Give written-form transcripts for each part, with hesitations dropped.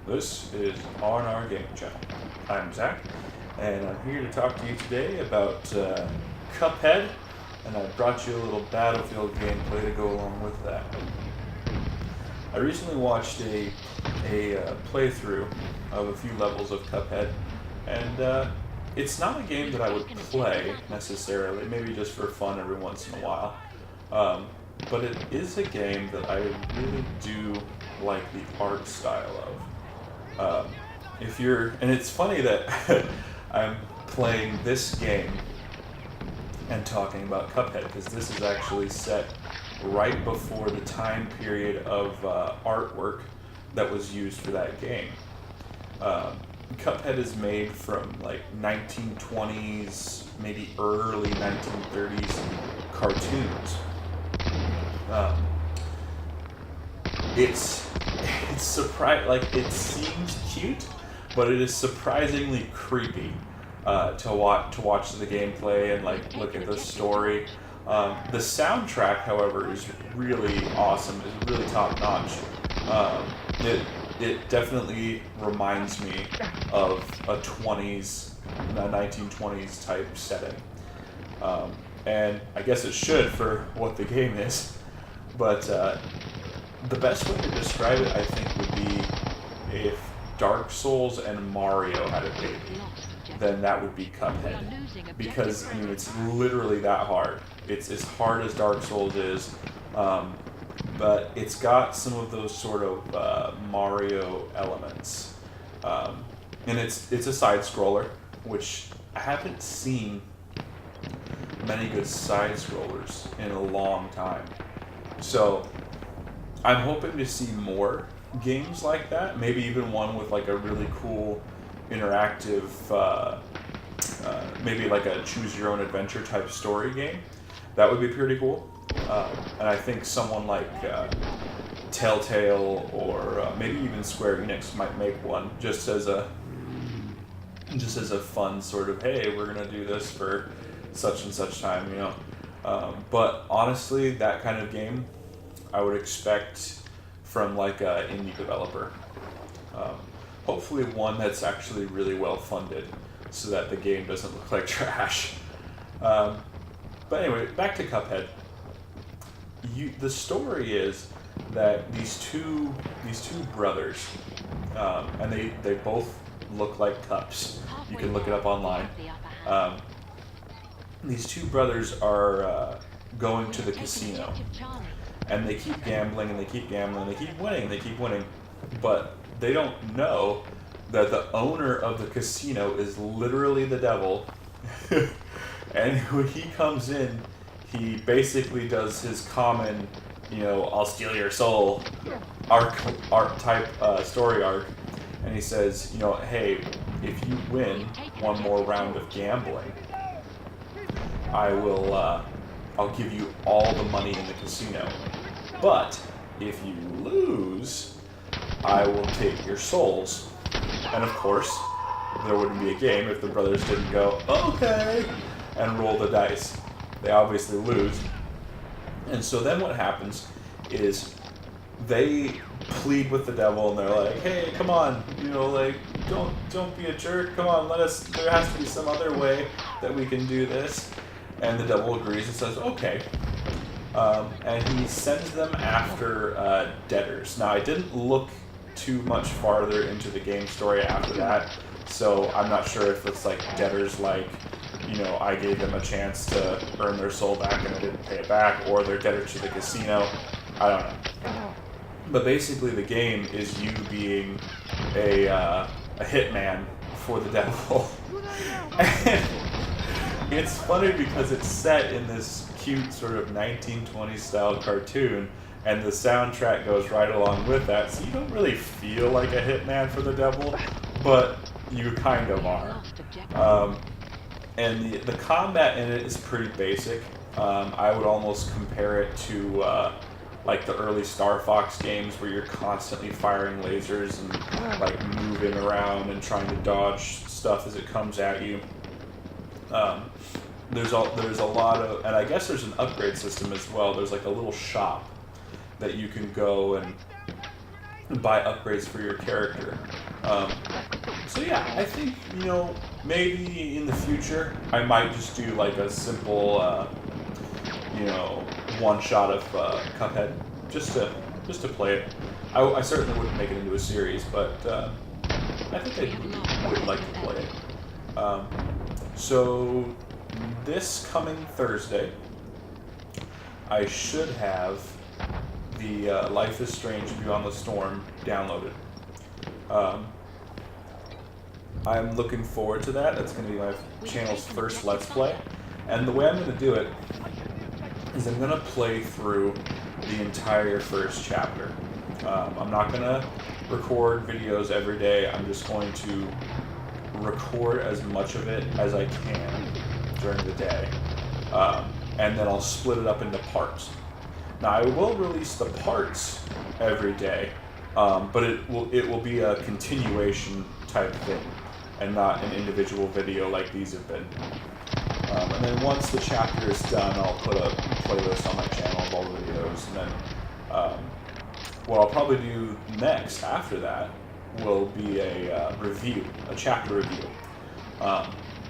This is R&RGaming channel. I'm Zach, and I'm here to talk to you today about Cuphead, and I brought you a little Battlefield gameplay to go along with that. I recently watched a playthrough of a few levels of Cuphead, and it's not a game that I would play necessarily, maybe just for fun every once in a while. But it is a game that I really do like the art style of. And it's funny that I'm playing this game and talking about Cuphead, because this is actually set right before the time period of artwork that was used for that game. Cuphead is made from like 1920s, maybe early 1930s cartoons. It's it seems cute, but it is surprisingly creepy to watch the gameplay and like look at the story. The soundtrack, however, is really awesome. It's really top notch. It definitely reminds me of a 1920s type setting, and I guess it should for what the game is. But the best way to describe it, I think, would be if Dark Souls and Mario had a baby, then that would be Cuphead. Because, I mean, it's literally that hard. It's as hard as Dark Souls is, but it's got some of those sort of Mario elements. And it's a side-scroller, which I haven't seen many good side-scrollers in a long time. So I'm hoping to see more games like that, maybe even one with like a really cool interactive, maybe like a choose your own adventure type story game. That would be pretty cool. And I think someone like Telltale or maybe even Square Enix might make one just as a fun sort of, hey, we're gonna do this for such and such time, you know. But honestly, that kind of game I would expect from like an indie developer. Hopefully one that's actually really well funded so that the game doesn't look like trash. But anyway, back to Cuphead. The story is that these two brothers, and they both look like cups. You can look it up online. These two brothers are going to the casino, and they keep gambling and they keep gambling, they keep winning, but they don't know that the owner of the casino is literally the devil. And when he comes in, he basically does his common, I'll steal your soul story arc, and he says, hey, if you win one more round of gambling, I'll give you all the money in the casino. But if you lose, I will take your souls. And of course, there wouldn't be a game if the brothers didn't go, okay, and roll the dice. They obviously lose. And so then what happens is they plead with the devil, and they're like, hey, come on, don't be a jerk, come on, there has to be some other way that we can do this. And the devil agrees and says, okay. And he sends them after debtors. Now, I didn't look too much farther into the game story after that, so I'm not sure if it's like debtors like, I gave them a chance to earn their soul back and I didn't pay it back, or they're debtors to the casino. I don't know. But basically the game is you being a hitman for the devil. And it's funny because it's set in this cute sort of 1920s style cartoon, and the soundtrack goes right along with that, so you don't really feel like a hitman for the devil, but you kind of are. And the combat in it is pretty basic. I would almost compare it to like the early Star Fox games where you're constantly firing lasers and like moving around and trying to dodge stuff as it comes at you. There's a lot of, and I guess there's an upgrade system as well. There's like a little shop that you can go and buy upgrades for your character. So yeah, I think, you know, maybe in the future I might just do like a simple, you know, one shot of Cuphead just to play it. I certainly wouldn't make it into a series, but I think I would like to play it. So this coming Thursday, I should have the Life is Strange Beyond the Storm downloaded. I'm looking forward to that. That's going to be my channel's first Let's Play. And the way I'm going to do it is I'm going to play through the entire first chapter. I'm not going to record videos every day. I'm just going to record as much of it as I can during the day. And then I'll split it up into parts. Now, I will release the parts every day, but it will be a continuation type thing, and not an individual video like these have been. And then once the chapter is done, I'll put a playlist on my channel of all the videos, and then what I'll probably do next after that will be a review, a chapter review.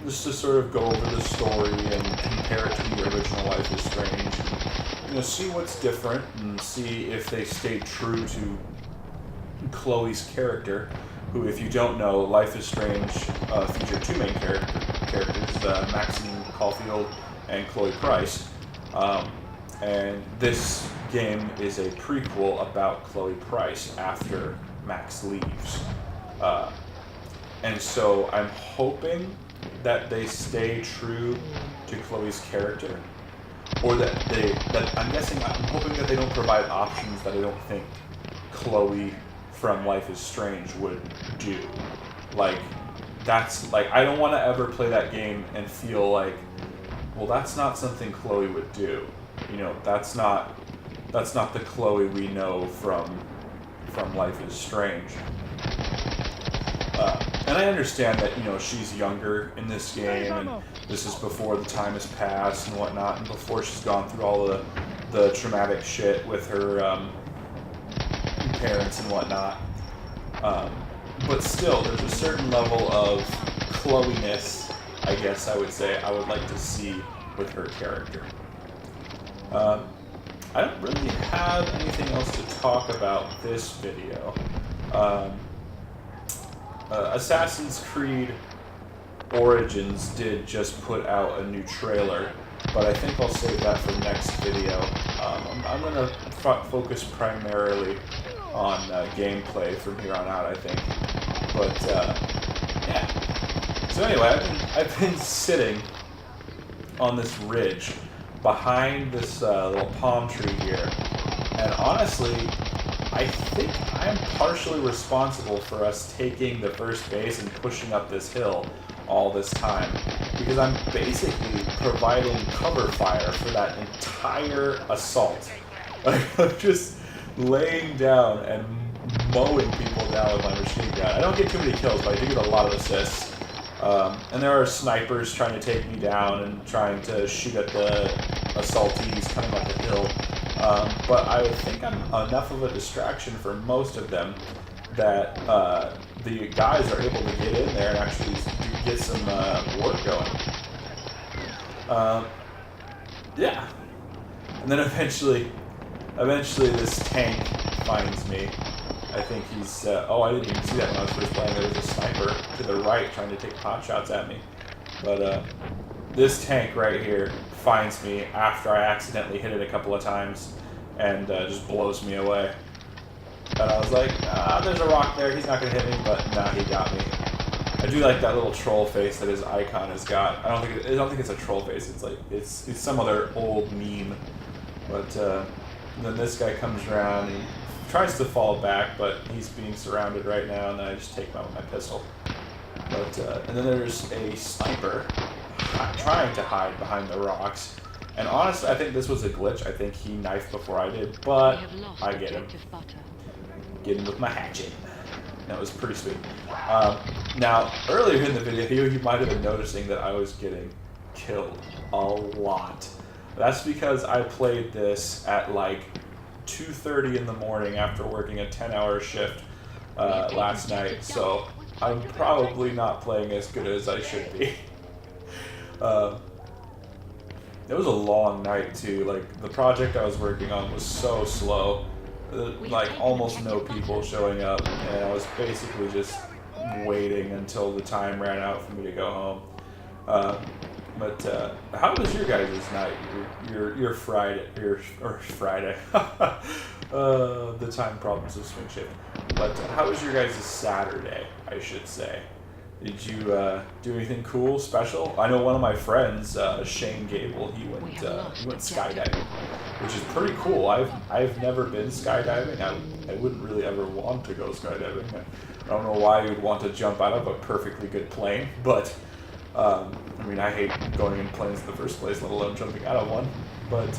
Just to sort of go over the story and compare it to the original Life is Strange. You know, see what's different and see if they stayed true to Chloe's character, who, if you don't know, Life is Strange featured two main characters, Maxine Caulfield and Chloe Price. And this game is a prequel about Chloe Price after Max leaves. And so I'm hoping that they stay true to Chloe's character, or that I'm hoping that they don't provide options that I don't think Chloe from Life is Strange would do. Like, I don't want to ever play that game and feel like, well, that's not something Chloe would do. You know, that's not the Chloe we know from Life is Strange. And I understand that, you know, she's younger in this game, and this is before the time has passed and whatnot, and before she's gone through all the traumatic shit with her parents and whatnot. But still, there's a certain level of Chloe-ness, I guess I would say, I would like to see with her character. I don't really have anything else to talk about this video. Assassin's Creed Origins did just put out a new trailer, but I think I'll save that for next video. I'm going to focus primarily on gameplay from here on out, I think. But, yeah. So anyway, I've been sitting on this ridge behind this little palm tree here, and honestly, I think I'm partially responsible for us taking the first base and pushing up this hill all this time, because I'm basically providing cover fire for that entire assault. Like, I'm just laying down and mowing people down with my machine gun. I don't get too many kills, but I do get a lot of assists. And there are snipers trying to take me down and trying to shoot at the assaultees coming up the hill. But I think I'm enough of a distraction for most of them that the guys are able to get in there and actually get some work going. Yeah. And then eventually this tank finds me. I think he's... oh, I didn't even see that when I was first playing. There was a sniper to the right trying to take pot shots at me. But this tank right here finds me after I accidentally hit it a couple of times and just blows me away. And I was like, there's a rock there. He's not going to hit me, but nah, he got me. I do like that little troll face that his icon has got. I don't think it's a troll face. It's like it's some other old meme. But then this guy comes around and tries to fall back, but he's being surrounded right now, and then I just take him out with my pistol. But and then there's a sniper trying to hide behind the rocks. And honestly, I think this was a glitch. I think he knifed before I did, but I get him. Get him with my hatchet. That was pretty sweet. Now, earlier in the video, you might have been noticing that I was getting killed a lot. That's because I played this at like 2:30 in the morning after working a 10-hour shift last night, so I'm probably not playing as good as I should be. It was a long night too. Like, the project I was working on was so slow. Like, almost no people showing up, and I was basically just waiting until the time ran out for me to go home. But how was your guys' night? Your Friday, or Friday? The time problems of swing shift. But how was your guys' Saturday? I should say. Did you do anything cool, special? I know one of my friends, Shane Gable, he went skydiving, which is pretty cool. I've never been skydiving. I wouldn't really ever want to go skydiving. I don't know why you'd want to jump out of a perfectly good plane, but I mean, I hate going in planes in the first place, let alone jumping out of one. But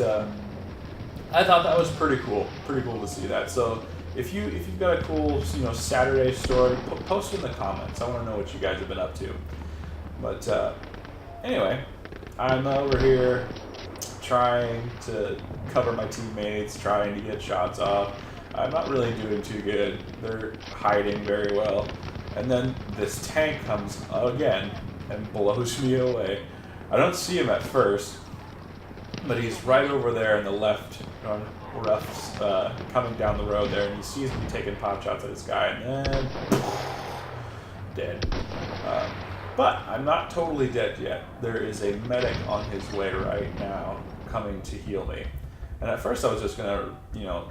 I thought that was pretty cool to see that. So if you've got a cool Saturday story, post it in the comments. I want to know what you guys have been up to. But anyway, I'm over here trying to cover my teammates, trying to get shots off. I'm not really doing too good. They're hiding very well. And then this tank comes again and blows me away. I don't see him at first, but he's right over there in the left, coming down the road there, and he sees me taking pot shots at this guy, and then dead. But I'm not totally dead yet. There is a medic on his way right now, coming to heal me. And at first I was just gonna,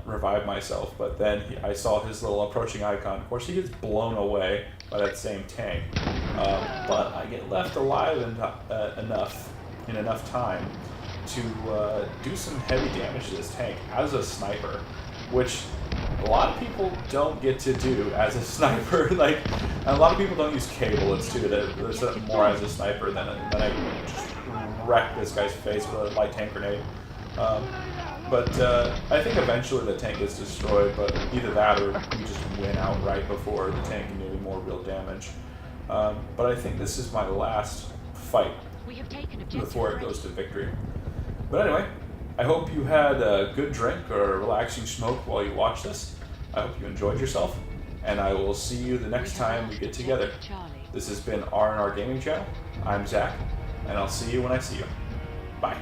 revive myself, but then I saw his little approaching icon. Of course, he gets blown away by that same tank. But I get left alive in enough time to do some heavy damage to this tank as a sniper, which a lot of people don't get to do as a sniper. Like, a lot of people don't use cablets too. They're set up more as a sniper than I can just wreck this guy's face with a light tank grenade. But I think eventually the tank gets destroyed, but either that or we just win outright before the tank can do any more real damage. But I think this is my last fight before it goes to victory. But anyway, I hope you had a good drink or a relaxing smoke while you watch this. I hope you enjoyed yourself, and I will see you the next time we get together. This has been R&R Gaming Channel. I'm Zach, and I'll see you when I see you. Bye.